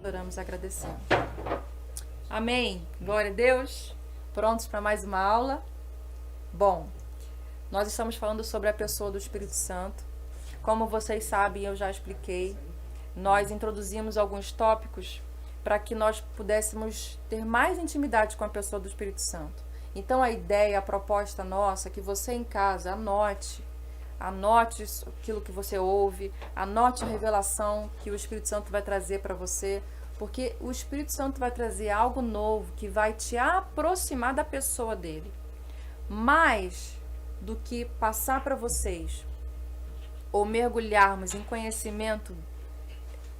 Oramos agradecendo. Amém. Glória a Deus. Prontos para mais uma aula? Bom, nós estamos falando sobre a pessoa do Espírito Santo. Como vocês sabem, eu já expliquei. Nós introduzimos alguns tópicos para que nós pudéssemos ter mais intimidade com a pessoa do Espírito Santo. Então a ideia, a proposta nossa é que você em casa anote aquilo que você ouve, anote a revelação que o Espírito Santo vai trazer para você, porque o Espírito Santo vai trazer algo novo que vai te aproximar da pessoa dele. Mais do que passar para vocês ou mergulharmos em conhecimento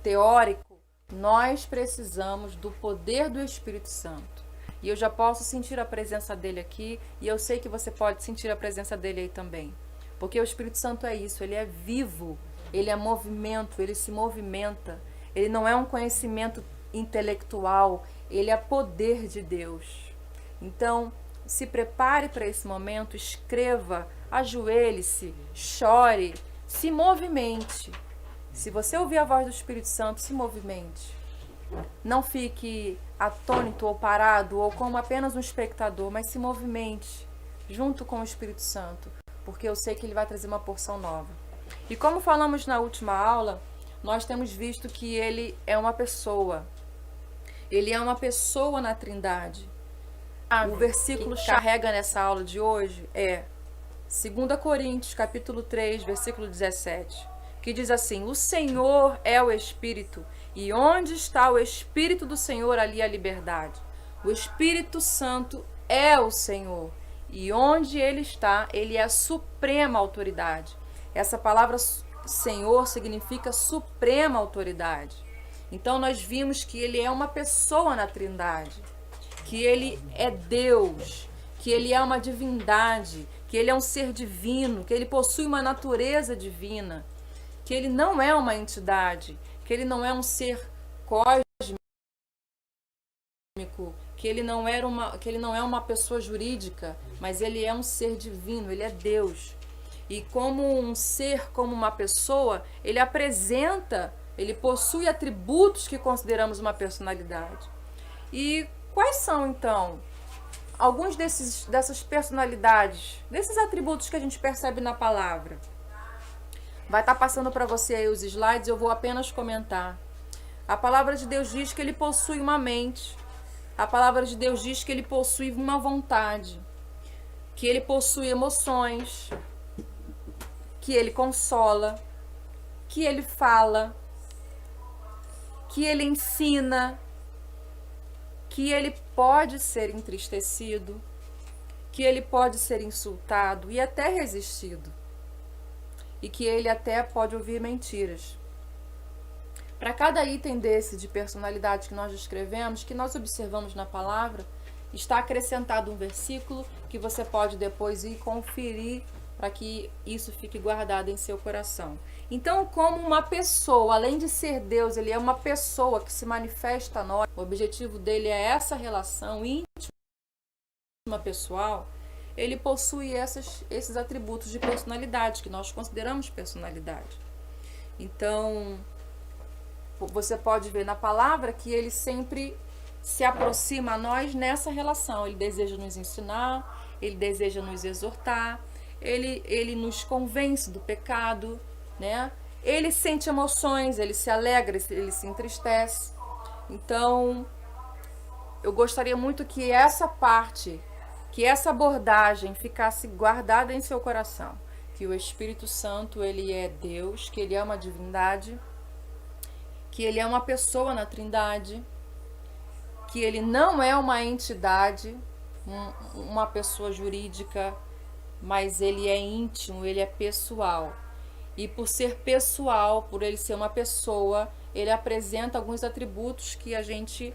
teórico, nós precisamos do poder do Espírito Santo. E eu já posso sentir a presença dele aqui, e eu sei que você pode sentir a presença dele aí também. Porque o Espírito Santo é isso, ele é vivo, ele é movimento, ele se movimenta. Ele não é um conhecimento intelectual, ele é poder de Deus. Então, se prepare para esse momento, escreva, ajoelhe-se, chore, se movimente. Se você ouvir a voz do Espírito Santo, se movimente. Não fique atônito ou parado ou como apenas um espectador, mas se movimente junto com o Espírito Santo, porque eu sei que ele vai trazer uma porção nova. E como falamos na última aula, nós temos visto que ele é uma pessoa. Ele é uma pessoa na Trindade. O versículo que carrega nessa aula de hoje é 2 Coríntios, capítulo 3, versículo 17, que diz assim: o Senhor é o Espírito, e onde está o Espírito do Senhor, ali a liberdade. O Espírito Santo é o Senhor, e onde ele está, ele é a suprema autoridade. Essa palavra Senhor significa suprema autoridade. Então nós vimos que ele é uma pessoa na Trindade, que ele é Deus, que ele é uma divindade, que ele é um ser divino, que ele possui uma natureza divina, que ele não é uma entidade, que ele não é um ser cósmico, que ele não é uma pessoa jurídica, mas ele é um ser divino, ele é Deus. E como um ser, como uma pessoa, ele possui atributos que consideramos uma personalidade. E quais são, então, alguns dessas personalidades, desses atributos que a gente percebe na palavra? Vai estar passando para você aí os slides, eu vou apenas comentar. A palavra de Deus diz que ele possui uma mente. A palavra de Deus diz que ele possui uma vontade, que ele possui emoções, que ele consola, que ele fala, que ele ensina, que ele pode ser entristecido, que ele pode ser insultado e até resistido, e que ele até pode ouvir mentiras. Para cada item desse de personalidade que nós descrevemos, que nós observamos na palavra, está acrescentado um versículo que você pode depois ir conferir para que isso fique guardado em seu coração. Então, como uma pessoa, além de ser Deus, ele é uma pessoa que se manifesta a nós, o objetivo dele é essa relação íntima, pessoal, ele possui esses atributos de personalidade, que nós consideramos personalidade. Então, você pode ver na palavra que ele sempre se aproxima a nós nessa relação. Ele deseja nos ensinar, ele deseja nos exortar, ele nos convence do pecado, né? Ele sente emoções, ele se alegra, ele se entristece. Então, eu gostaria muito que essa parte, que essa abordagem ficasse guardada em seu coração. Que o Espírito Santo, ele é Deus, que ele é uma divindade, que ele é uma pessoa na Trindade, que ele não é uma entidade, uma pessoa jurídica, mas ele é íntimo, ele é pessoal. E por ser pessoal, por ele ser uma pessoa, ele apresenta alguns atributos que a gente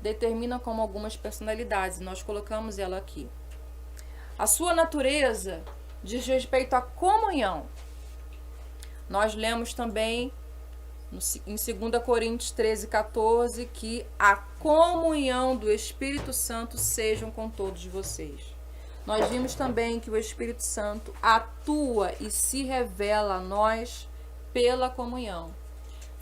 determina como algumas personalidades. Nós colocamos ela aqui. A sua natureza diz respeito à comunhão. Nós lemos também em 2 Coríntios 13, 14, que a comunhão do Espírito Santo sejam com todos vocês. Nós vimos também que o Espírito Santo atua e se revela a nós pela comunhão.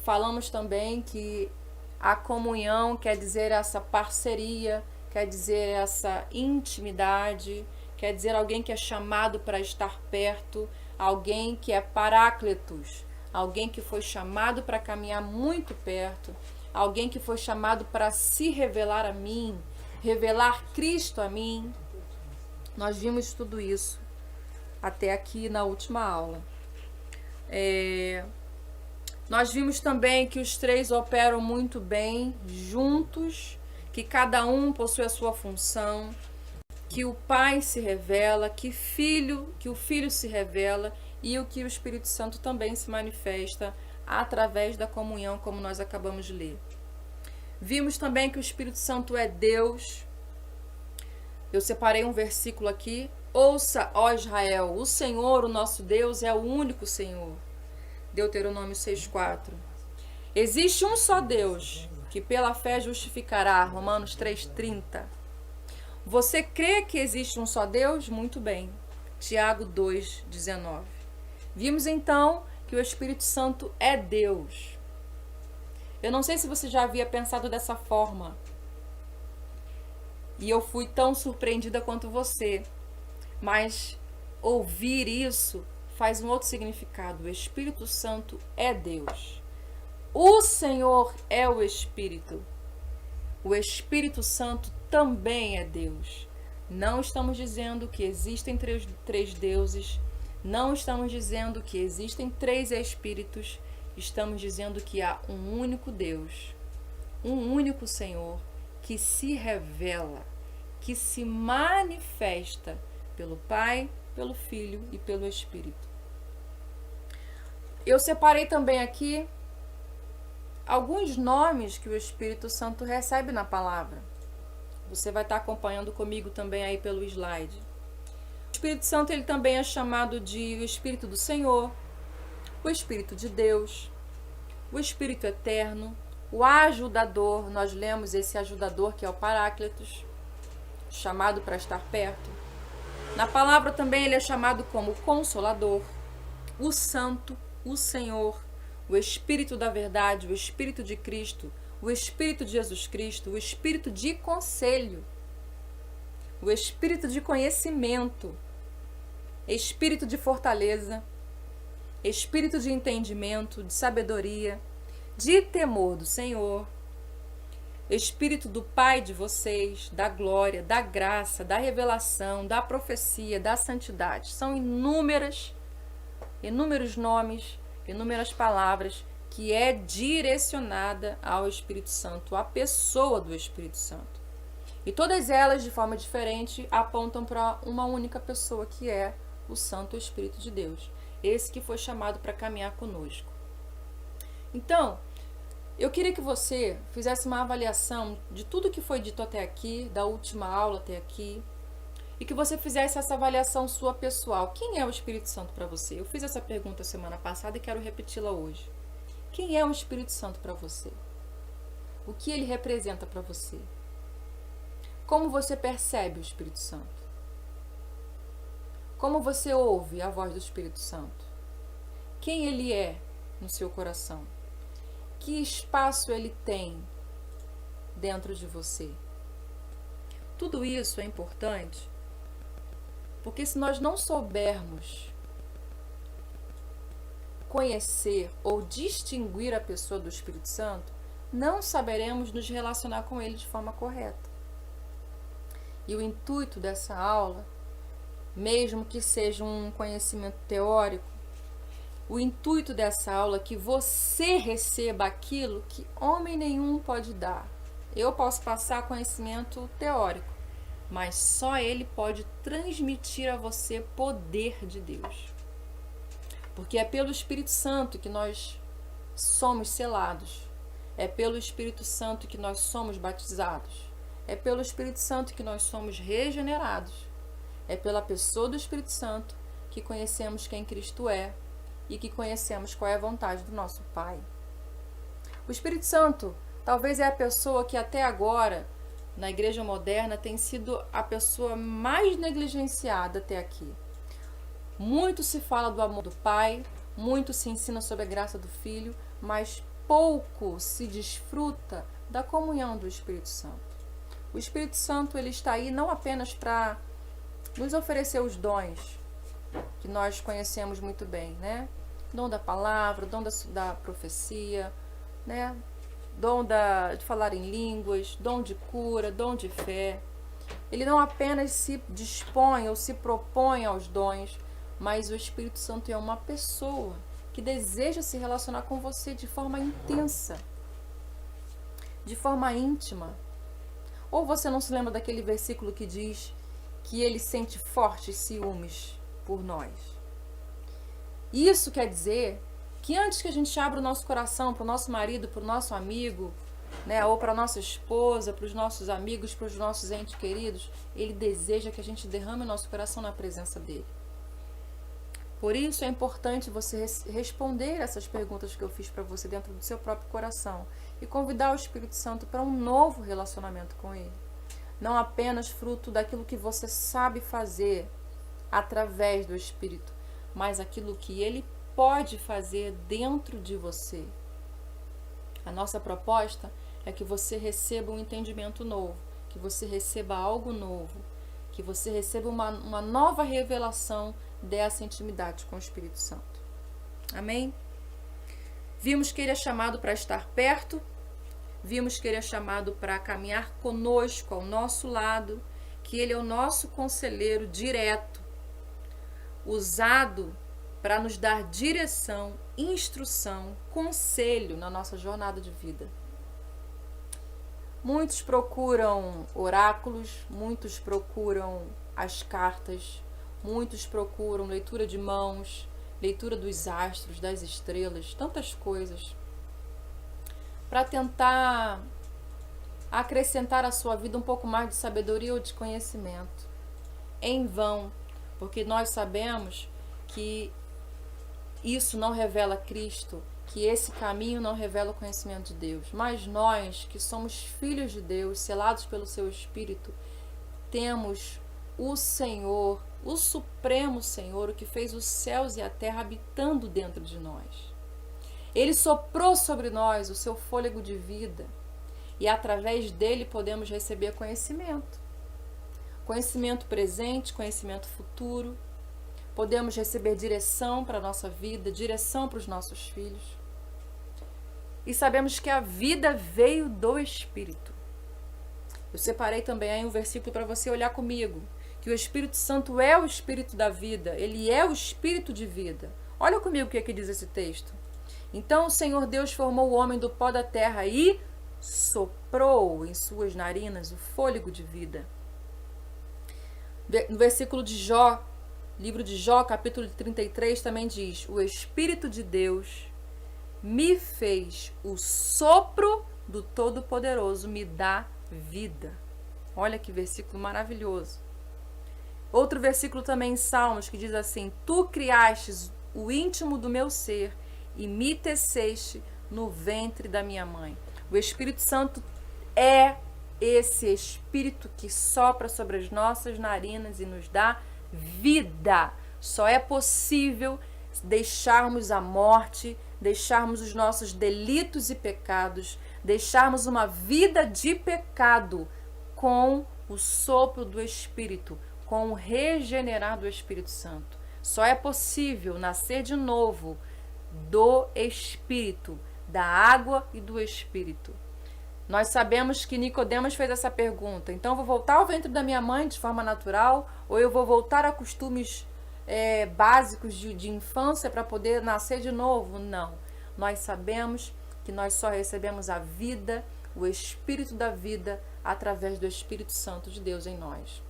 Falamos também que A comunhão quer dizer essa parceria, quer dizer essa intimidade, quer dizer alguém que é chamado para estar perto, alguém que é paráclitos, alguém que foi chamado para caminhar muito perto, alguém que foi chamado para se revelar a mim, revelar Cristo a mim. Nós vimos tudo isso até aqui na última aula. Nós vimos também que os três operam muito bem juntos, que cada um possui a sua função, que o Pai se revela, que o Filho se revela e o que o Espírito Santo também se manifesta através da comunhão, como nós acabamos de ler. Vimos também que o Espírito Santo é Deus. Eu separei um versículo aqui. Ouça, ó Israel, o Senhor, o nosso Deus, é o único Senhor. Deuteronômio 6,4. Existe um só Deus, que pela fé justificará. Romanos 3,30. Você crê que existe um só Deus? Muito bem. Tiago 2,19. Vimos então que o Espírito Santo é Deus. Eu não sei se você já havia pensado dessa forma. E eu fui tão surpreendida quanto você. Mas ouvir isso faz um outro significado. O Espírito Santo é Deus. O Senhor é o Espírito. O Espírito Santo também é Deus. Não estamos dizendo que existem três deuses. Não estamos dizendo que existem três espíritos. Estamos dizendo que há um único Deus, um único Senhor, que se revela, que se manifesta pelo Pai, pelo Filho e pelo Espírito. Eu separei também aqui alguns nomes que o Espírito Santo recebe na palavra. Você vai estar acompanhando comigo também aí pelo slide. O Espírito Santo ele também é chamado de o Espírito do Senhor, o Espírito de Deus, o Espírito Eterno, o Ajudador. Nós lemos esse Ajudador que é o Paráclitos, chamado para estar perto. Na palavra também ele é chamado como Consolador, o Santo, o Senhor, o Espírito da Verdade, o Espírito de Cristo, o Espírito de Jesus Cristo, o Espírito de Conselho, o Espírito de Conhecimento, Espírito de Fortaleza, Espírito de Entendimento, de Sabedoria, de Temor do Senhor, Espírito do Pai de vocês, da glória, da graça, da revelação, da profecia, da santidade. São inúmeros nomes, inúmeras palavras que é direcionada ao Espírito Santo, à pessoa do Espírito Santo. E todas elas, de forma diferente, apontam para uma única pessoa, que é o Santo Espírito de Deus. Esse que foi chamado para caminhar conosco. Então, eu queria que você fizesse uma avaliação de tudo que foi dito até aqui, da última aula até aqui, e que você fizesse essa avaliação sua pessoal. Quem é o Espírito Santo para você? Eu fiz essa pergunta semana passada e quero repeti-la hoje. Quem é o Espírito Santo para você? O que ele representa para você? Como você percebe o Espírito Santo? Como você ouve a voz do Espírito Santo? Quem ele é no seu coração? Que espaço ele tem dentro de você? Tudo isso é importante, porque se nós não soubermos conhecer ou distinguir a pessoa do Espírito Santo, não saberemos nos relacionar com ele de forma correta. E o intuito dessa aula, mesmo que seja um conhecimento teórico, o intuito dessa aula é que você receba aquilo que homem nenhum pode dar. Eu posso passar conhecimento teórico, mas só ele pode transmitir a você poder de Deus. Porque é pelo Espírito Santo que nós somos selados. É pelo Espírito Santo que nós somos batizados. É pelo Espírito Santo que nós somos regenerados. É pela pessoa do Espírito Santo que conhecemos quem Cristo é e que conhecemos qual é a vontade do nosso Pai. O Espírito Santo talvez é a pessoa que até agora, na igreja moderna, tem sido a pessoa mais negligenciada até aqui. Muito se fala do amor do Pai, muito se ensina sobre a graça do Filho, mas pouco se desfruta da comunhão do Espírito Santo. O Espírito Santo, ele está aí não apenas para nos oferecer os dons que nós conhecemos muito bem, né? Dom da palavra, dom da profecia, né? Dom de falar em línguas, dom de cura, dom de fé. Ele não apenas se dispõe ou se propõe aos dons, mas o Espírito Santo é uma pessoa que deseja se relacionar com você de forma intensa, de forma íntima. Ou você não se lembra daquele versículo que diz que ele sente fortes ciúmes por nós? Isso quer dizer que antes que a gente abra o nosso coração para o nosso marido, para o nosso amigo, né, ou para a nossa esposa, para os nossos amigos, para os nossos entes queridos, ele deseja que a gente derrame o nosso coração na presença dele. Por isso é importante você responder essas perguntas que eu fiz para você dentro do seu próprio coração e convidar o Espírito Santo para um novo relacionamento com ele. Não apenas fruto daquilo que você sabe fazer através do Espírito, mas aquilo que ele pode fazer dentro de você. A nossa proposta é que você receba um entendimento novo, que você receba algo novo, que você receba uma nova revelação dessa intimidade com o Espírito Santo. Amém? Vimos que ele é chamado para estar perto, vimos que ele é chamado para caminhar conosco, ao nosso lado, que ele é o nosso conselheiro direto, usado para nos dar direção, instrução, conselho na nossa jornada de vida. Muitos procuram oráculos, muitos procuram as cartas, muitos procuram leitura de mãos, leitura dos astros, das estrelas, tantas coisas, para tentar acrescentar à sua vida um pouco mais de sabedoria ou de conhecimento. Em vão, porque nós sabemos que isso não revela Cristo, que esse caminho não revela o conhecimento de Deus. Mas nós, que somos filhos de Deus, selados pelo seu Espírito, temos o Senhor, o Supremo Senhor, o que fez os céus e a terra habitando dentro de nós. Ele soprou sobre nós o seu fôlego de vida e através dele podemos receber conhecimento. Conhecimento presente, conhecimento futuro. Podemos receber direção para a nossa vida, direção para os nossos filhos. E sabemos que a vida veio do Espírito. Eu separei também aí um versículo para você olhar comigo, que o Espírito Santo é o Espírito da vida, ele é o Espírito de vida. Olha comigo o que diz esse texto. Então o Senhor Deus formou o homem do pó da terra e soprou em suas narinas o fôlego de vida. No versículo de Jó, livro de Jó, capítulo 33, também diz: o Espírito de Deus me fez, o sopro do Todo-Poderoso me dá vida. Olha que versículo maravilhoso. Outro versículo também em Salmos que diz assim: tu criastes o íntimo do meu ser e me teceste no ventre da minha mãe. O Espírito Santo é esse Espírito que sopra sobre as nossas narinas e nos dá vida. Só é possível deixarmos a morte, deixarmos os nossos delitos e pecados, deixarmos uma vida de pecado com o sopro do Espírito, com o regenerar do Espírito Santo. Só é possível nascer de novo do Espírito, da água e do Espírito. Nós sabemos que Nicodemos fez essa pergunta: então eu vou voltar ao ventre da minha mãe de forma natural ou eu vou voltar a costumes básicos de infância para poder nascer de novo? Não. Nós sabemos que nós só recebemos a vida, o Espírito da vida, através do Espírito Santo de Deus em nós.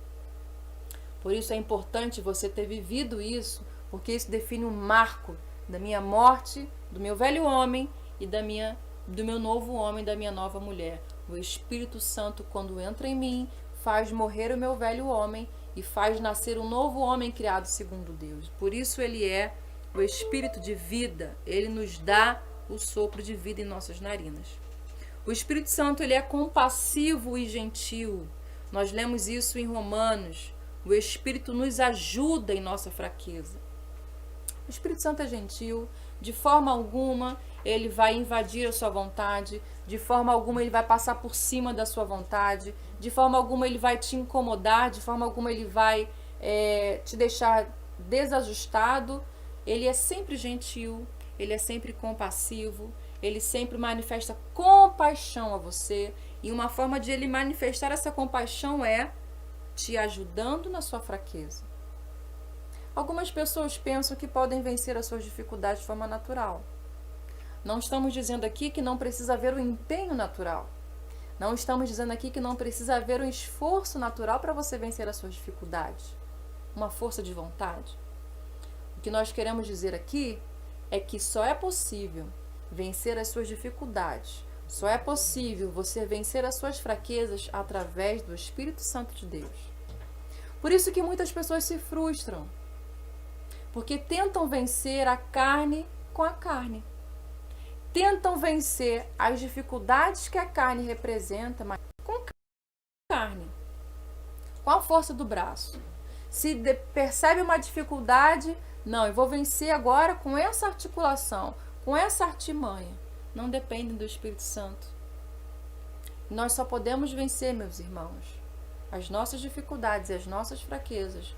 Por isso é importante você ter vivido isso, porque isso define um marco da minha morte, do meu velho homem e do meu novo homem, da minha nova mulher. O Espírito Santo, quando entra em mim, faz morrer o meu velho homem e faz nascer um novo homem criado segundo Deus. Por isso ele é o Espírito de vida. Ele nos dá o sopro de vida em nossas narinas. O Espírito Santo, ele é compassivo e gentil. Nós lemos isso em Romanos. O Espírito nos ajuda em nossa fraqueza. O Espírito Santo é gentil, de forma alguma ele vai invadir a sua vontade, de forma alguma ele vai passar por cima da sua vontade, de forma alguma ele vai te incomodar, de forma alguma ele vai te deixar desajustado. Ele é sempre gentil, ele é sempre compassivo, ele sempre manifesta compaixão a você, e uma forma de ele manifestar essa compaixão é te ajudando na sua fraqueza. Algumas pessoas pensam que podem vencer as suas dificuldades de forma natural. Não estamos dizendo aqui que não precisa haver um empenho natural. Não estamos dizendo aqui que não precisa haver um esforço natural para você vencer as suas dificuldades. Uma força de vontade. O que nós queremos dizer aqui é que só é possível vencer as suas dificuldades, só é possível você vencer as suas fraquezas através do Espírito Santo de Deus. Por isso que muitas pessoas se frustram, porque tentam vencer a carne com a carne. Tentam vencer as dificuldades que a carne representa, mas com carne, com a força do braço. Se percebe uma dificuldade, não, eu vou vencer agora com essa articulação, com essa artimanha. Não dependem do Espírito Santo. Nós só podemos vencer, meus irmãos, as nossas dificuldades e as nossas fraquezas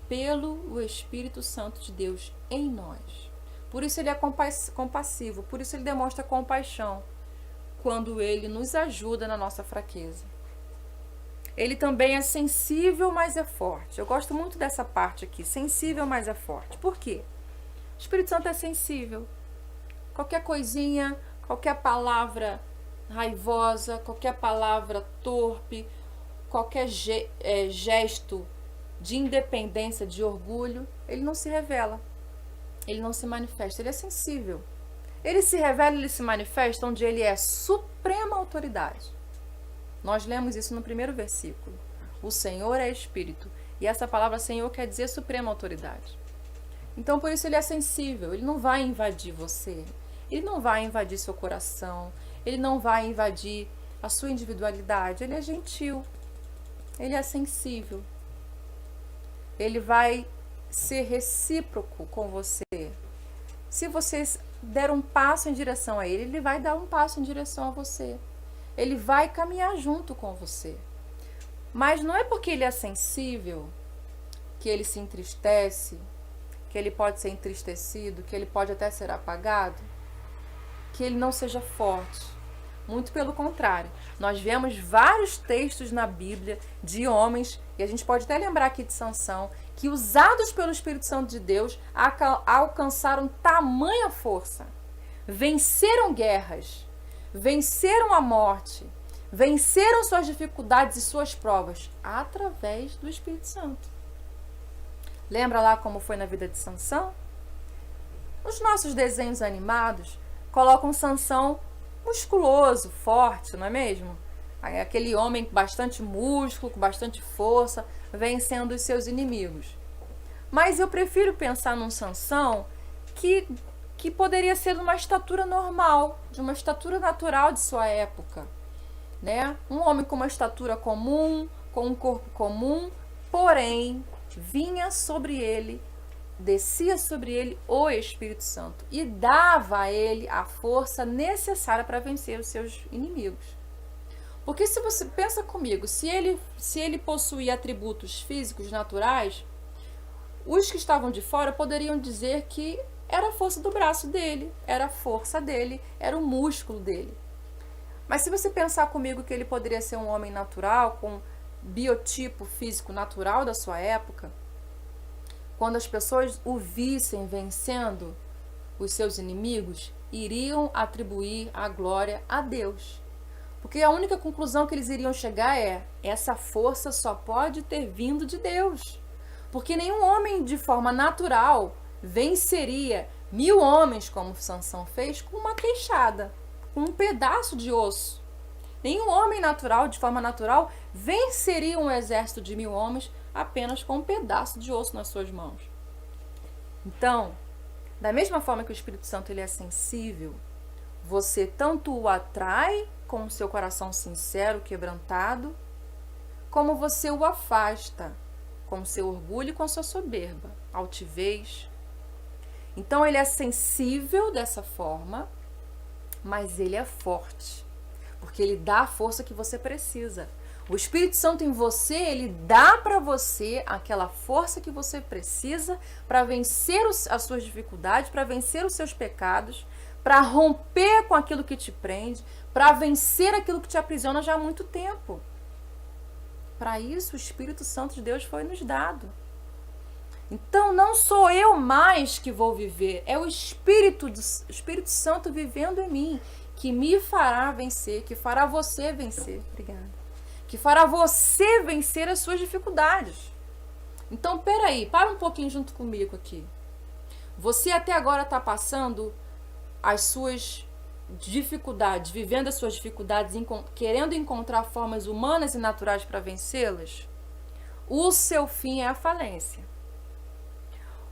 pelo Espírito Santo de Deus em nós. Por isso ele é compassivo, por isso ele demonstra compaixão quando ele nos ajuda na nossa fraqueza. Ele também é sensível, mas é forte. Eu gosto muito dessa parte aqui, sensível, mas é forte. Por quê? O Espírito Santo é sensível. Qualquer coisinha, qualquer palavra raivosa, qualquer palavra torpe, qualquer gesto de independência, de orgulho, ele não se revela. Ele não se manifesta, ele é sensível. Ele se revela, ele se manifesta onde ele é suprema autoridade. Nós lemos isso no primeiro versículo. O Senhor é Espírito. E essa palavra Senhor quer dizer suprema autoridade. Então, por isso ele é sensível. Ele não vai invadir você. Ele não vai invadir seu coração. Ele não vai invadir a sua individualidade. Ele é gentil. Ele é sensível. Ele vai ser recíproco com você. Se você der um passo em direção a ele, ele vai dar um passo em direção a você. Ele vai caminhar junto com você. Mas não é porque ele é sensível que ele se entristece, que ele pode ser entristecido, que ele pode até ser apagado, que ele não seja forte. Muito pelo contrário. Nós vemos vários textos na Bíblia de homens, e a gente pode até lembrar aqui de Sansão, que usados pelo Espírito Santo de Deus alcançaram tamanha força, venceram guerras, venceram a morte, venceram suas dificuldades e suas provas através do Espírito Santo. Lembra lá como foi na vida de Sansão? Os nossos desenhos animados colocam Sansão musculoso, forte, não é mesmo? Aquele homem com bastante músculo, com bastante força, vencendo os seus inimigos. Mas eu prefiro pensar num Sansão que poderia ser de uma estatura normal, de uma estatura natural de sua época, né? Um homem com uma estatura comum, com um corpo comum, porém vinha sobre ele, descia sobre ele o Espírito Santo e dava a ele a força necessária para vencer os seus inimigos. Porque se você pensa comigo, se ele possuía atributos físicos naturais, os que estavam de fora poderiam dizer que era a força do braço dele, era a força dele, era o músculo dele. Mas se você pensar comigo que ele poderia ser um homem natural, com biotipo físico natural da sua época, quando as pessoas o vissem vencendo os seus inimigos, iriam atribuir a glória a Deus. Porque a única conclusão que eles iriam chegar é: essa força só pode ter vindo de Deus. Porque nenhum homem de forma natural venceria 1000 homens, como Sansão fez, com uma queixada, com um pedaço de osso. Nenhum homem natural, de forma natural, venceria um exército de 1000 homens apenas com um pedaço de osso nas suas mãos. Então, da mesma forma que o Espírito Santo ele é sensível, você tanto o atrai com o seu coração sincero, quebrantado, como você o afasta com o seu orgulho e com a sua soberba, altivez. Então ele é sensível dessa forma, mas ele é forte, porque ele dá a força que você precisa. O Espírito Santo em você, ele dá para você aquela força que você precisa para vencer as suas dificuldades, para vencer os seus pecados, para romper com aquilo que te prende, para vencer aquilo que te aprisiona já há muito tempo. Para isso, o Espírito Santo de Deus foi nos dado. Então, não sou eu mais que vou viver, é o Espírito Santo vivendo em mim, que me fará vencer, que fará você vencer. Obrigada. Que fará você vencer as suas dificuldades. Então, peraí, para um pouquinho junto comigo aqui. Você até agora está passando as suas dificuldades, vivendo as suas dificuldades, querendo encontrar formas humanas e naturais para vencê-las? O seu fim é a falência.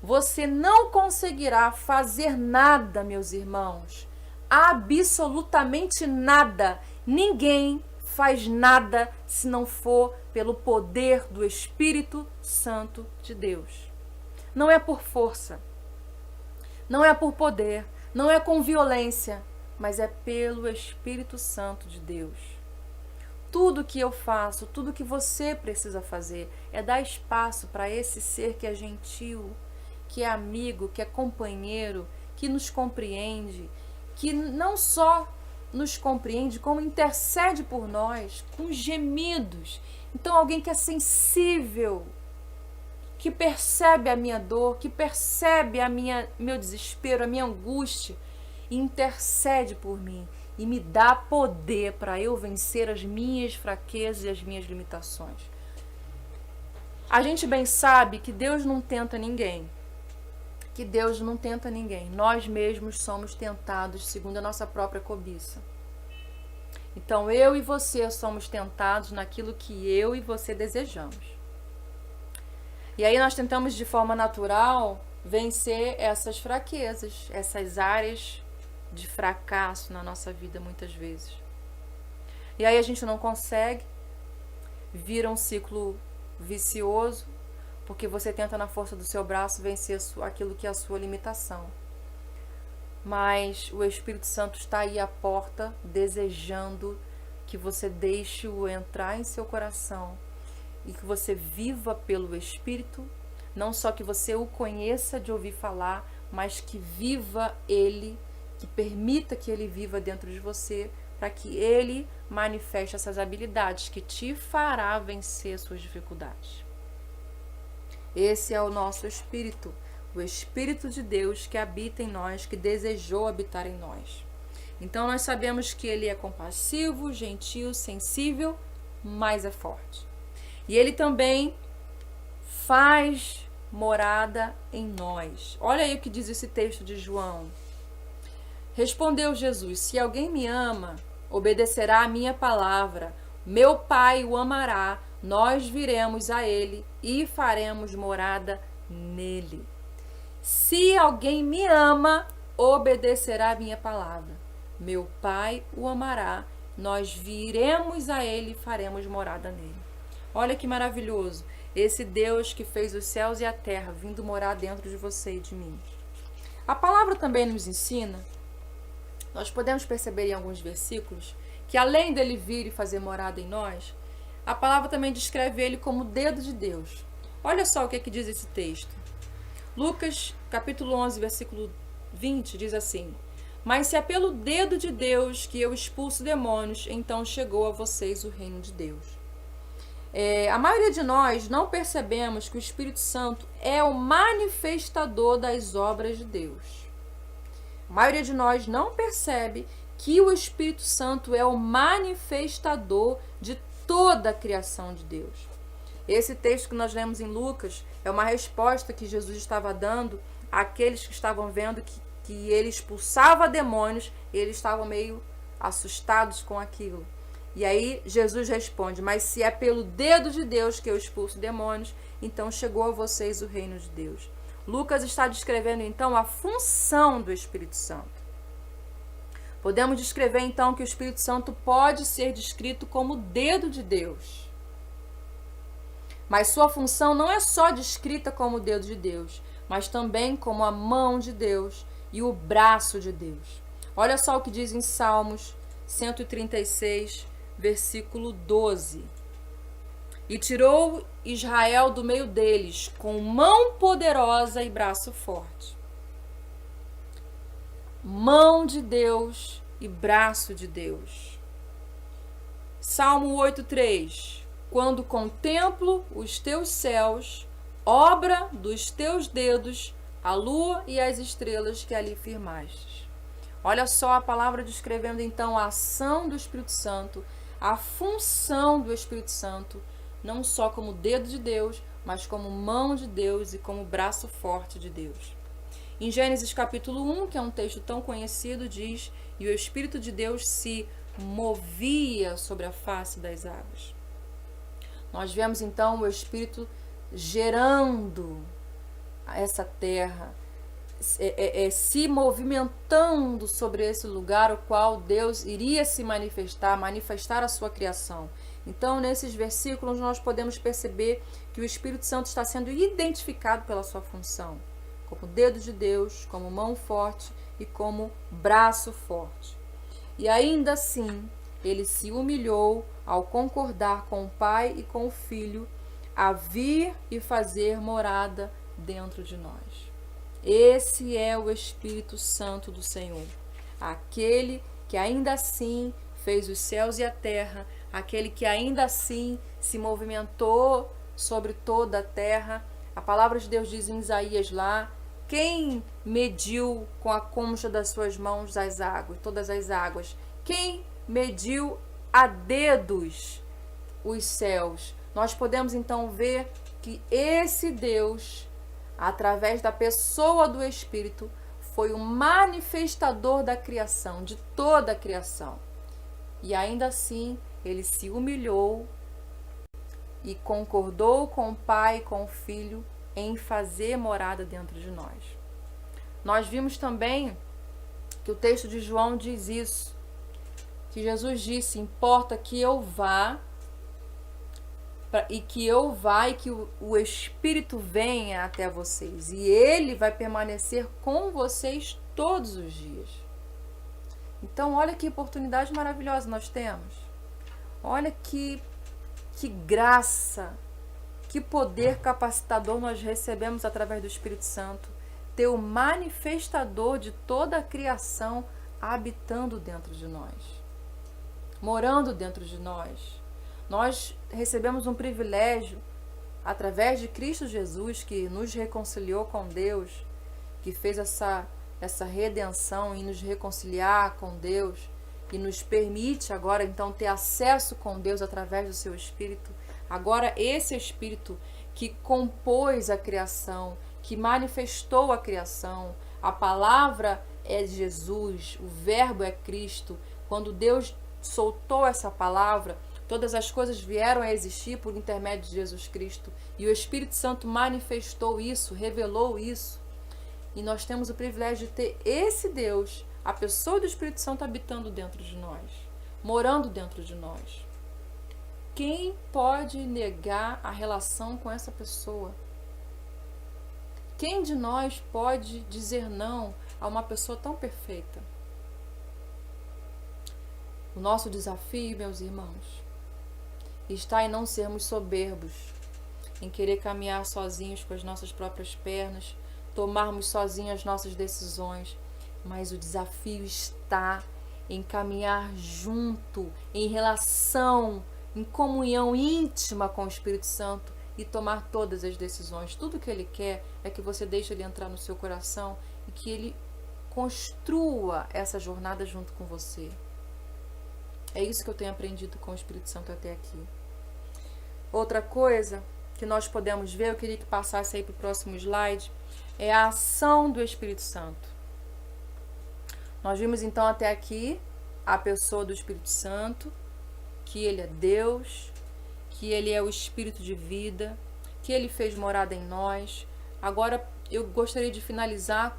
Você não conseguirá fazer nada, meus irmãos. Absolutamente nada. Ninguém faz nada se não for pelo poder do Espírito Santo de Deus. Não é por força, não é por poder, não é com violência, mas é pelo Espírito Santo de Deus. Tudo que eu faço, tudo que você precisa fazer é dar espaço para esse ser que é gentil, que é amigo, que é companheiro, que nos compreende, que não só nos compreende, como intercede por nós com gemidos. Então, alguém que é sensível, que percebe a minha dor, que percebe meu desespero, a minha angústia, e intercede por mim e me dá poder para eu vencer as minhas fraquezas e as minhas limitações. A gente bem sabe que Deus não tenta ninguém. Que Deus não tenta ninguém. Nós mesmos somos tentados segundo a nossa própria cobiça. Então, eu e você somos tentados naquilo que eu e você desejamos. E aí nós tentamos de forma natural vencer essas fraquezas, essas áreas de fracasso na nossa vida muitas vezes. E aí a gente não consegue, vira um ciclo vicioso, porque você tenta na força do seu braço vencer aquilo que é a sua limitação. Mas o Espírito Santo está aí à porta, desejando que você deixe-o entrar em seu coração e que você viva pelo Espírito, não só que você o conheça de ouvir falar, mas que viva ele, que permita que ele viva dentro de você, para que ele manifeste essas habilidades que te fará vencer suas dificuldades. Esse é o nosso Espírito, o Espírito de Deus que habita em nós, que desejou habitar em nós. Então nós sabemos que ele é compassivo, gentil, sensível, mas é forte. E ele também faz morada em nós. Olha aí o que diz esse texto de João. Respondeu Jesus: se alguém me ama, obedecerá a minha palavra. Meu Pai o amará, nós viremos a ele e faremos morada nele. Se alguém me ama, obedecerá a minha palavra. Meu Pai o amará, nós viremos a ele e faremos morada nele. Olha que maravilhoso, esse Deus que fez os céus e a terra vindo morar dentro de você e de mim. A palavra também nos ensina, nós podemos perceber em alguns versículos, que além dele vir e fazer morada em nós, a palavra também descreve ele como dedo de Deus. Olha só o que é que diz esse texto. Lucas, capítulo 11, versículo 20, diz assim: mas se é pelo dedo de Deus que eu expulso demônios, então chegou a vocês o reino de Deus. A maioria de nós não percebemos que o Espírito Santo é o manifestador das obras de Deus. A maioria de nós não percebe que o Espírito Santo é o manifestador de toda a criação de Deus. Esse texto que nós lemos em Lucas é uma resposta que Jesus estava dando àqueles que estavam vendo que ele expulsava demônios, e eles estavam meio assustados com aquilo. E aí Jesus responde: mas se é pelo dedo de Deus que eu expulso demônios, então chegou a vocês o reino de Deus. Lucas está descrevendo então a função do Espírito Santo. Podemos descrever então que o Espírito Santo pode ser descrito como dedo de Deus. Mas sua função não é só descrita como o dedo de Deus, mas também como a mão de Deus e o braço de Deus. Olha só o que diz em Salmos 136, versículo 12. E tirou Israel do meio deles com mão poderosa e braço forte. Mão de Deus e braço de Deus. Salmo 8:3. Quando contemplo os teus céus, obra dos teus dedos, a lua e as estrelas que ali firmaste. Olha só a palavra descrevendo então a ação do Espírito Santo, a função do Espírito Santo, não só como dedo de Deus, mas como mão de Deus e como braço forte de Deus. Em Gênesis capítulo 1, que é um texto tão conhecido, diz: e o Espírito de Deus se movia sobre a face das águas. Nós vemos então o Espírito gerando essa terra, se movimentando sobre esse lugar, o qual Deus iria se manifestar a sua criação. Então, nesses versículos, nós podemos perceber que o Espírito Santo está sendo identificado pela sua função, como dedo de Deus, como mão forte e como braço forte. E ainda assim, ele se humilhou ao concordar com o Pai e com o Filho a vir e fazer morada dentro de nós. Esse é o Espírito Santo do Senhor, aquele que ainda assim fez os céus e a terra, aquele que ainda assim se movimentou sobre toda a terra. A palavra de Deus diz em Isaías lá: quem mediu com a concha das suas mãos as águas, todas as águas? Quem mediu a dedos os céus? Nós podemos então ver que esse Deus, através da pessoa do Espírito, foi o manifestador da criação, de toda a criação. E ainda assim, ele se humilhou e concordou com o Pai e com o Filho em fazer morada dentro de nós. Nós vimos também que o texto de João diz isso, que Jesus disse: importa que eu vá e que o Espírito venha até vocês, e ele vai permanecer com vocês todos os dias. Então, olha que oportunidade maravilhosa nós temos. Olha que graça, que poder capacitador nós recebemos através do Espírito Santo. Ter o manifestador de toda a criação habitando dentro de nós, morando dentro de nós. Nós recebemos um privilégio através de Cristo Jesus, que nos reconciliou com Deus, que fez essa redenção em nos reconciliar com Deus e nos permite agora então ter acesso com Deus através do seu Espírito. Agora esse Espírito que compôs a criação, que manifestou a criação, a palavra é Jesus, o verbo é Cristo. Quando Deus soltou essa palavra, todas as coisas vieram a existir por intermédio de Jesus Cristo. E o Espírito Santo manifestou isso, revelou isso. E nós temos o privilégio de ter esse Deus, a pessoa do Espírito Santo habitando dentro de nós, morando dentro de nós. Quem pode negar a relação com essa pessoa? Quem de nós pode dizer não a uma pessoa tão perfeita? O nosso desafio, meus irmãos, está em não sermos soberbos, em querer caminhar sozinhos com as nossas próprias pernas, tomarmos sozinhos as nossas decisões, mas o desafio está em caminhar junto, em relação, em comunhão íntima com o Espírito Santo e tomar todas as decisões. Tudo que Ele quer é que você deixe Ele entrar no seu coração e que Ele construa essa jornada junto com você. É isso que eu tenho aprendido com o Espírito Santo até aqui. Outra coisa que nós podemos ver, eu queria que passasse aí para o próximo slide, é a ação do Espírito Santo. Nós vimos então até aqui a pessoa do Espírito Santo, que Ele é Deus, que Ele é o Espírito de vida, que Ele fez morada em nós. Agora eu gostaria de finalizar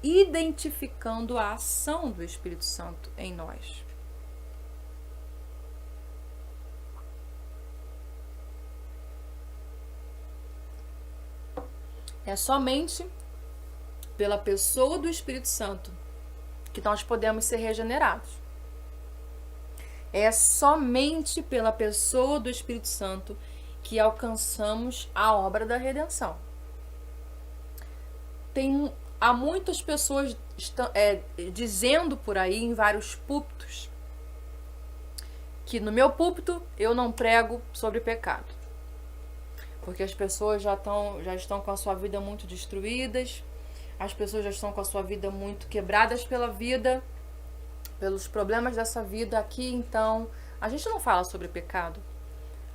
identificando a ação do Espírito Santo em nós. É somente pela pessoa do Espírito Santo que nós podemos ser regenerados. É somente pela pessoa do Espírito Santo que alcançamos a obra da redenção. Há muitas pessoas dizendo por aí em vários púlpitos que no meu púlpito eu não prego sobre pecado, porque as pessoas já estão com a sua vida muito destruídas, as pessoas já estão com a sua vida muito quebradas pela vida, pelos problemas dessa vida aqui. Então a gente não fala sobre pecado,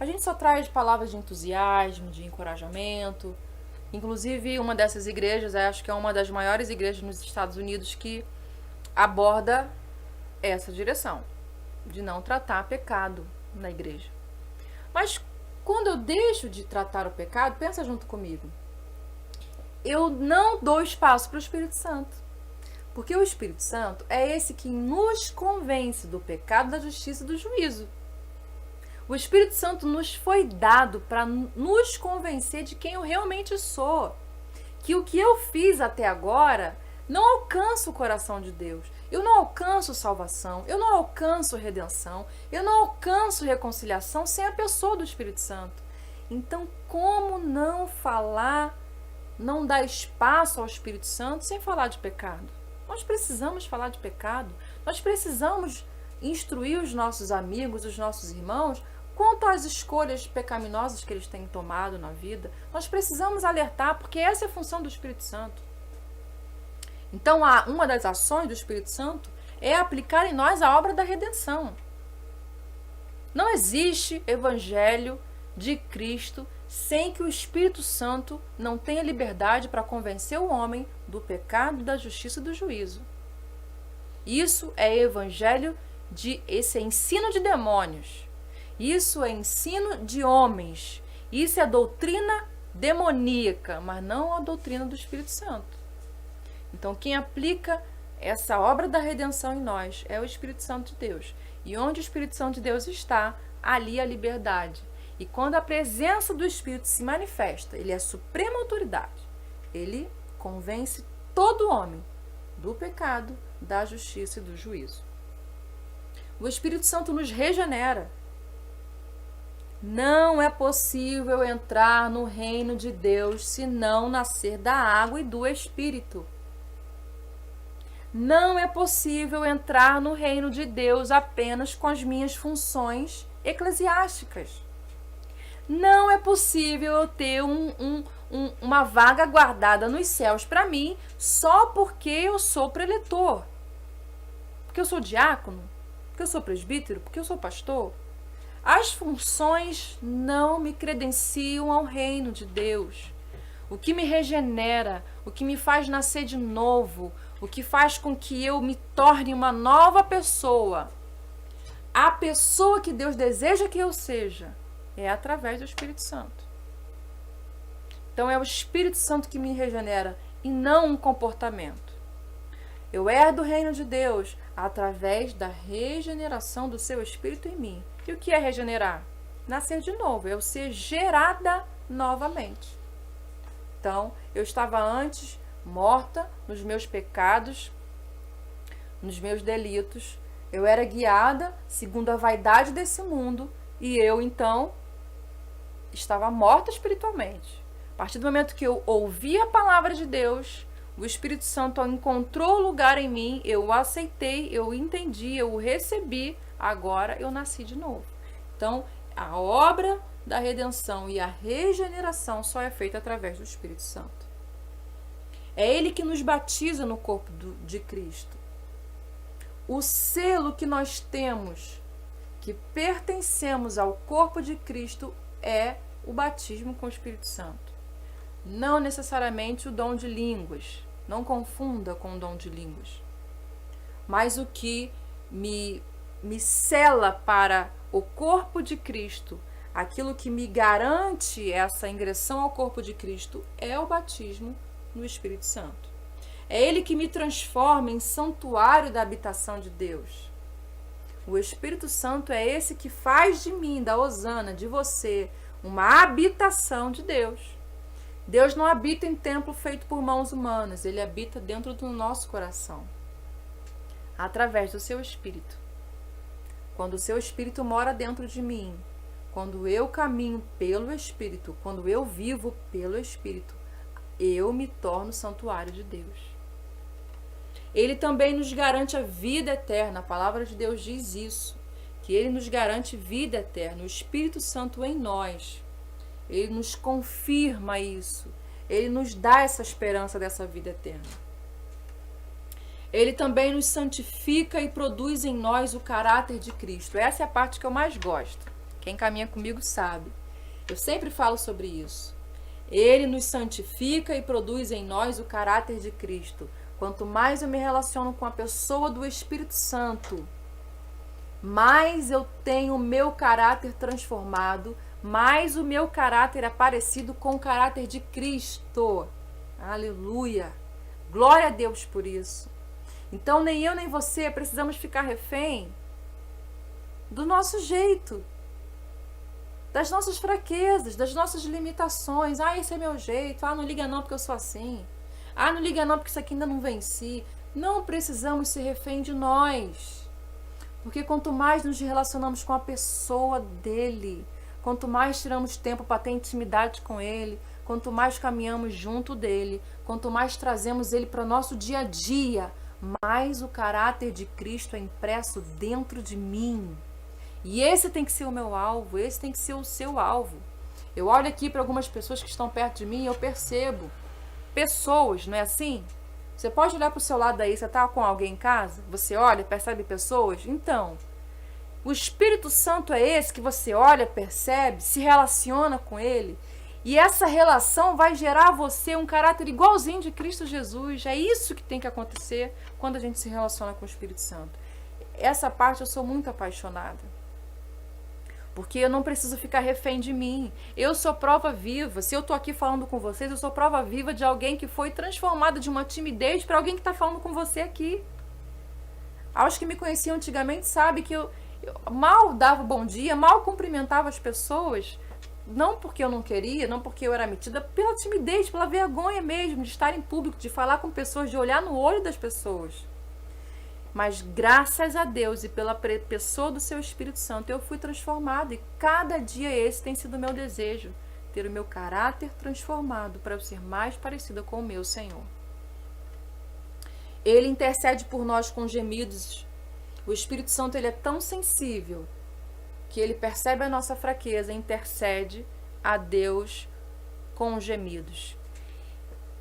a gente só traz palavras de entusiasmo, de encorajamento. Inclusive, uma dessas igrejas, acho que é uma das maiores igrejas nos Estados Unidos, que aborda essa direção, de não tratar pecado na igreja. Mas quando eu deixo de tratar o pecado, pensa junto comigo, eu não dou espaço para o Espírito Santo. Porque o Espírito Santo é esse que nos convence do pecado, da justiça e do juízo. O Espírito Santo nos foi dado para nos convencer de quem eu realmente sou. Que o que eu fiz até agora não alcança o coração de Deus. Eu não alcanço salvação, eu não alcanço redenção, eu não alcanço reconciliação sem a pessoa do Espírito Santo. Então, como não falar, não dar espaço ao Espírito Santo sem falar de pecado? Nós precisamos falar de pecado, nós precisamos instruir os nossos amigos, os nossos irmãos, quanto às escolhas pecaminosas que eles têm tomado na vida. Nós precisamos alertar, porque essa é a função do Espírito Santo. Então, uma das ações do Espírito Santo é aplicar em nós a obra da redenção. Não existe evangelho de Cristo sem que o Espírito Santo não tenha liberdade para convencer o homem do pecado, da justiça e do juízo. Isso é evangelho esse é ensino de demônios. Isso é ensino de homens. Isso é doutrina demoníaca, mas não a doutrina do Espírito Santo. Então, quem aplica essa obra da redenção em nós é o Espírito Santo de Deus. E onde o Espírito Santo de Deus está, ali a liberdade. E quando a presença do Espírito se manifesta, ele é a suprema autoridade. Ele convence todo homem do pecado, da justiça e do juízo. O Espírito Santo nos regenera. Não é possível entrar no reino de Deus se não nascer da água e do Espírito. Não é possível entrar no reino de Deus apenas com as minhas funções eclesiásticas. Não é possível eu ter uma vaga guardada nos céus para mim só porque eu sou preletor. Porque eu sou diácono, porque eu sou presbítero, porque eu sou pastor. As funções não me credenciam ao reino de Deus. O que me regenera, o que me faz nascer de novo, o que faz com que eu me torne uma nova pessoa, a pessoa que Deus deseja que eu seja, é através do Espírito Santo. Então é o Espírito Santo que me regenera e não um comportamento. Eu herdo o reino de Deus através da regeneração do seu Espírito em mim. E o que é regenerar? Nascer de novo, eu ser gerada novamente. Então, eu estava antes morta nos meus pecados, nos meus delitos. Eu era guiada segundo a vaidade desse mundo e eu, então, estava morta espiritualmente. A partir do momento que eu ouvi a palavra de Deus, o Espírito Santo encontrou lugar em mim, eu o aceitei, eu o entendi, eu o recebi, agora eu nasci de novo. Então, a obra da redenção e a regeneração só é feita através do Espírito Santo. É Ele que nos batiza no corpo de Cristo. O selo que nós temos, que pertencemos ao corpo de Cristo, é o batismo com o Espírito Santo. Não necessariamente o dom de línguas. Não confunda com o dom de línguas. Mas o que me sela para o corpo de Cristo, aquilo que me garante essa ingressão ao corpo de Cristo, é o batismo no Espírito Santo. É Ele que me transforma em santuário da habitação de Deus. O Espírito Santo é esse que faz de mim, da Osana, de você, uma habitação de Deus. Deus não habita em templo feito por mãos humanas, Ele habita dentro do nosso coração. através do seu Espírito. Quando o seu Espírito mora dentro de mim, quando eu caminho pelo Espírito, quando eu vivo pelo Espírito, eu me torno santuário de Deus. Ele também nos garante a vida eterna. A palavra de Deus diz isso, que Ele nos garante vida eterna. O Espírito Santo em nós, Ele nos confirma isso. Ele nos dá essa esperança dessa vida eterna. Ele também nos santifica e produz em nós o caráter de Cristo. Essa é a parte que eu mais gosto. Quem caminha comigo sabe. Eu sempre falo sobre isso. Ele nos santifica e produz em nós o caráter de Cristo. Quanto mais eu me relaciono com a pessoa do Espírito Santo, mais eu tenho o meu caráter transformado, mais o meu caráter é parecido com o caráter de Cristo. Aleluia! Glória a Deus por isso. Então, nem eu nem você precisamos ficar refém do nosso jeito, das nossas fraquezas, das nossas limitações. Ah, esse é meu jeito. Ah, não liga não porque eu sou assim. Ah, não liga não porque isso aqui ainda não venci. Não precisamos ser refém de nós. Porque quanto mais nos relacionamos com a pessoa dele, quanto mais tiramos tempo para ter intimidade com ele, quanto mais caminhamos junto dele, quanto mais trazemos ele para o nosso dia a dia, mais o caráter de Cristo é impresso dentro de mim. E esse tem que ser o meu alvo, esse tem que ser o seu alvo. Eu olho aqui para algumas pessoas que estão perto de mim e eu percebo pessoas, não é assim? Você pode olhar para o seu lado aí, você está com alguém em casa? Você olha, percebe pessoas? Então, o Espírito Santo é esse que você olha, percebe, se relaciona com ele. E essa relação vai gerar a você um caráter igualzinho de Cristo Jesus. É isso que tem que acontecer quando a gente se relaciona com o Espírito Santo. Essa parte eu sou muito apaixonada. Porque eu não preciso ficar refém de mim. Eu sou prova viva. Se eu estou aqui falando com vocês, eu sou prova viva de alguém que foi transformado de uma timidez para alguém que está falando com você aqui. Aos que me conheciam antigamente sabem que eu mal dava bom dia, mal cumprimentava as pessoas. Não porque eu não queria, não porque eu era metida, pela timidez, pela vergonha mesmo de estar em público, de falar com pessoas, de olhar no olho das pessoas. Mas graças a Deus e pela pessoa do seu Espírito Santo eu fui transformada. E cada dia esse tem sido o meu desejo. Ter o meu caráter transformado para eu ser mais parecida com o meu Senhor. Ele intercede por nós com gemidos. O Espírito Santo ele é tão sensível que ele percebe a nossa fraqueza e intercede a Deus com gemidos.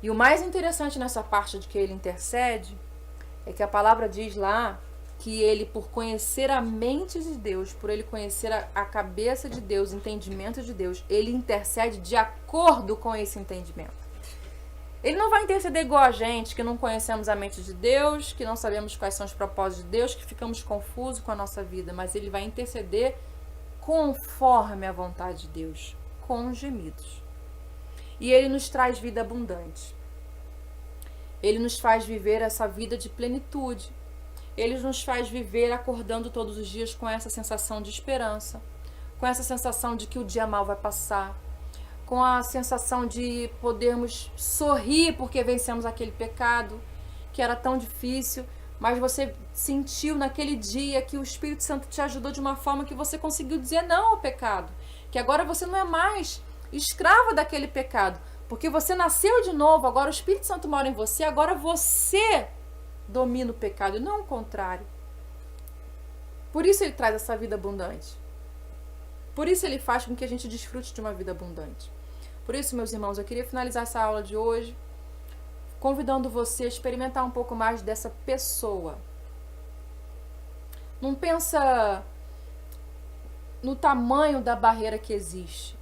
E o mais interessante nessa parte de que ele intercede é que a palavra diz lá que ele, por conhecer a mente de Deus, por ele conhecer a cabeça de Deus, o entendimento de Deus, ele intercede de acordo com esse entendimento. Ele não vai interceder igual a gente, que não conhecemos a mente de Deus, que não sabemos quais são os propósitos de Deus, que ficamos confusos com a nossa vida, mas ele vai interceder conforme a vontade de Deus, com gemidos. E ele nos traz vida abundante. Ele nos faz viver essa vida de plenitude. Ele nos faz viver acordando todos os dias com essa sensação de esperança, com essa sensação de que o dia mal vai passar, com a sensação de podermos sorrir porque vencemos aquele pecado que era tão difícil, mas você sentiu naquele dia que o Espírito Santo te ajudou de uma forma que você conseguiu dizer não ao pecado, que agora você não é mais escrava daquele pecado, porque você nasceu de novo, agora o Espírito Santo mora em você, agora você domina o pecado, e não o contrário. Por isso ele traz essa vida abundante. Por isso ele faz com que a gente desfrute de uma vida abundante. Por isso, meus irmãos, eu queria finalizar essa aula de hoje convidando você a experimentar um pouco mais dessa pessoa. Não pensa no tamanho da barreira que existe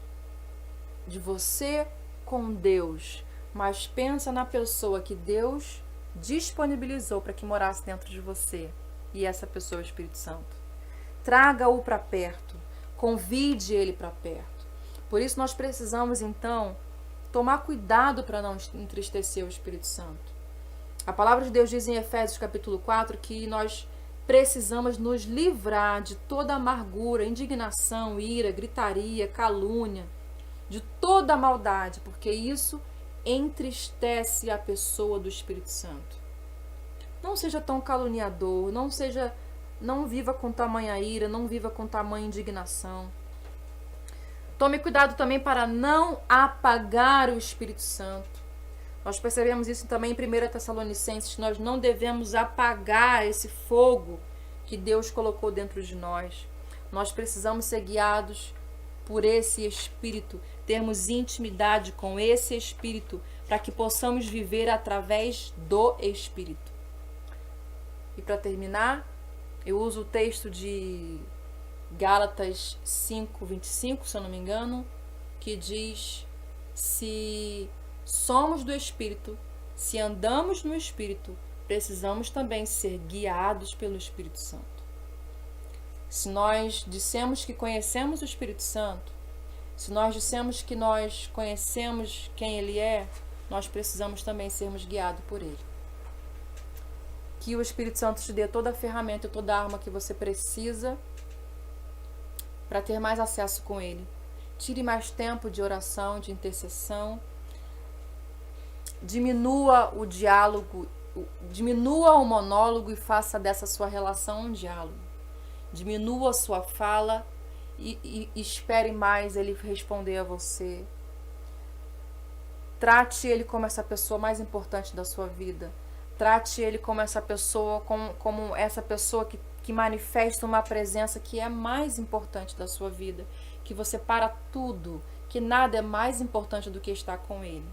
de você com Deus, mas pensa na pessoa que Deus disponibilizou para que morasse dentro de você, e essa pessoa é o Espírito Santo. Traga-o para perto, convide ele para perto. Por isso nós precisamos então tomar cuidado para não entristecer o Espírito Santo. A palavra de Deus diz em Efésios capítulo 4 que nós precisamos nos livrar de toda amargura, indignação, ira, gritaria, calúnia, de toda a maldade, porque isso entristece a pessoa do Espírito Santo. Não seja tão caluniador, não viva com tamanha ira, não viva com tamanha indignação. Tome cuidado também para não apagar o Espírito Santo. Nós percebemos isso também em 1 Tessalonicenses, que nós não devemos apagar esse fogo que Deus colocou dentro de nós. Nós precisamos ser guiados por esse Espírito, termos intimidade com esse Espírito, para que possamos viver através do Espírito. E para terminar, eu uso o texto de Gálatas 5:25, se eu não me engano, que diz: se somos do Espírito, se andamos no Espírito, precisamos também ser guiados pelo Espírito Santo. Se nós dissemos que conhecemos o Espírito Santo, se nós dissemos que nós conhecemos quem Ele é, nós precisamos também sermos guiados por Ele. Que o Espírito Santo te dê toda a ferramenta e toda a arma que você precisa para ter mais acesso com Ele. Tire mais tempo de oração, de intercessão. Diminua o diálogo, diminua o monólogo e faça dessa sua relação um diálogo. Diminua a sua fala e espere mais Ele responder a você. Trate Ele como essa pessoa mais importante da sua vida. Trate Ele como essa pessoa, como essa pessoa que manifesta uma presença que é mais importante da sua vida. Que você para tudo, que nada é mais importante do que estar com Ele.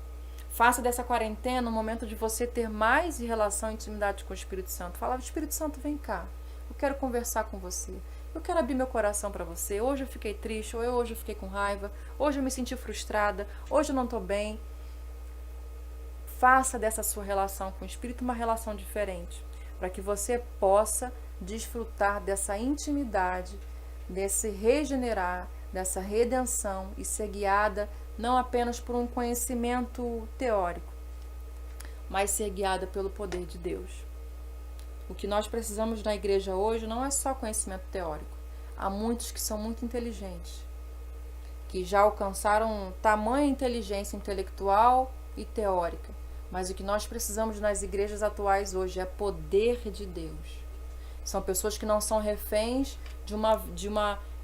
Faça dessa quarentena um momento de você ter mais relação e intimidade com o Espírito Santo. Fala: Espírito Santo, vem cá. Eu quero conversar com você. Eu quero abrir meu coração para você. Hoje eu fiquei triste, ou hoje eu fiquei com raiva. Hoje eu me senti frustrada. Hoje eu não estou bem. Faça dessa sua relação com o Espírito uma relação diferente, para que você possa desfrutar dessa intimidade, desse regenerar, dessa redenção e ser guiada não apenas por um conhecimento teórico, mas ser guiada pelo poder de Deus. O que nós precisamos na igreja hoje não é só conhecimento teórico. Há muitos que são muito inteligentes, que já alcançaram tamanha inteligência intelectual e teórica. Mas o que nós precisamos nas igrejas atuais hoje é poder de Deus. São pessoas que não são reféns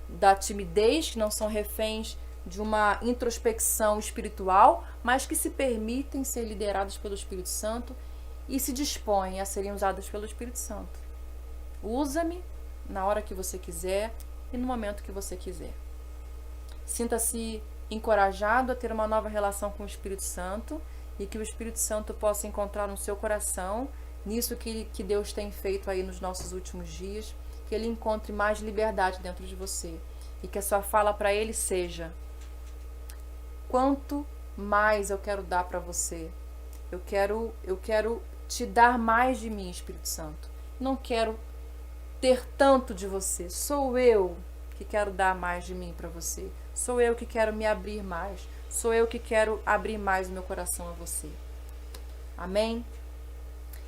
da timidez, que não são reféns de uma introspecção espiritual, mas que se permitem ser liderados pelo Espírito Santo e se dispõem a serem usadas pelo Espírito Santo. Usa-me na hora que você quiser e no momento que você quiser. Sinta-se encorajado a ter uma nova relação com o Espírito Santo e que o Espírito Santo possa encontrar no seu coração, nisso que Deus tem feito aí nos nossos últimos dias, que Ele encontre mais liberdade dentro de você e que a sua fala para Ele seja: quanto mais eu quero dar para você, eu quero te dar mais de mim, Espírito Santo. Não quero ter tanto de você. Sou eu que quero dar mais de mim para você. Sou eu que quero me abrir mais. Sou eu que quero abrir mais o meu coração a você. Amém?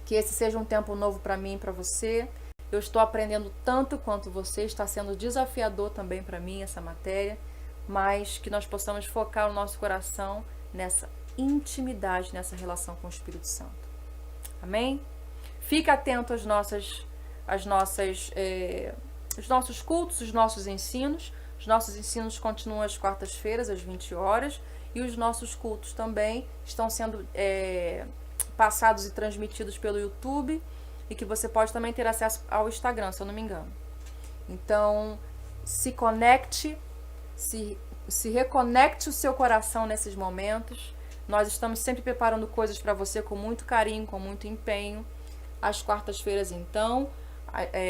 Que esse seja um tempo novo para mim e para você. Eu estou aprendendo tanto quanto você. Está sendo desafiador também para mim essa matéria. Mas que nós possamos focar o nosso coração nessa intimidade, nessa relação com o Espírito Santo. Amém? Fique atento aos nossos cultos, os nossos ensinos. Os nossos ensinos continuam às quartas-feiras, às 20 horas. E os nossos cultos também estão sendo passados e transmitidos pelo YouTube. E que você pode também ter acesso ao Instagram, se eu não me engano. Então, se conecte, se reconecte o seu coração nesses momentos. Nós estamos sempre preparando coisas para você com muito carinho, com muito empenho. Às quartas-feiras, então,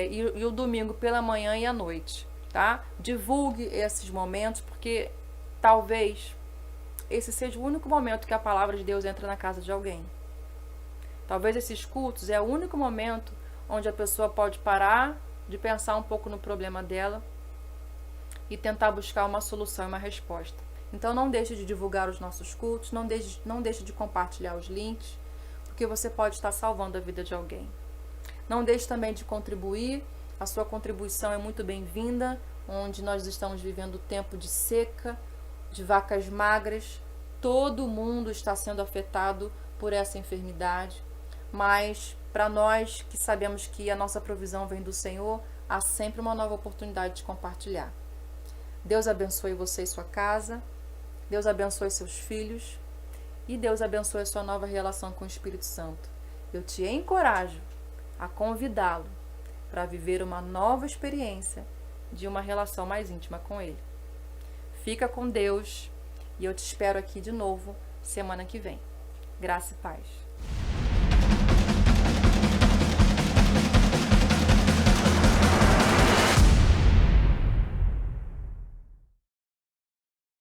e o domingo pela manhã e à noite, tá? Divulgue esses momentos, porque talvez esse seja o único momento que a palavra de Deus entra na casa de alguém. Talvez esses cultos é o único momento onde a pessoa pode parar de pensar um pouco no problema dela e tentar buscar uma solução e uma resposta. Então não deixe de divulgar os nossos cultos, não deixe de compartilhar os links, porque você pode estar salvando a vida de alguém. Não deixe também de contribuir, a sua contribuição é muito bem-vinda, onde nós estamos vivendo tempo de seca, de vacas magras, todo mundo está sendo afetado por essa enfermidade, mas para nós que sabemos que a nossa provisão vem do Senhor, há sempre uma nova oportunidade de compartilhar. Deus abençoe você e sua casa, Deus abençoe seus filhos e Deus abençoe a sua nova relação com o Espírito Santo. Eu te encorajo a convidá-lo para viver uma nova experiência de uma relação mais íntima com Ele. Fica com Deus e eu te espero aqui de novo semana que vem. Graça e paz.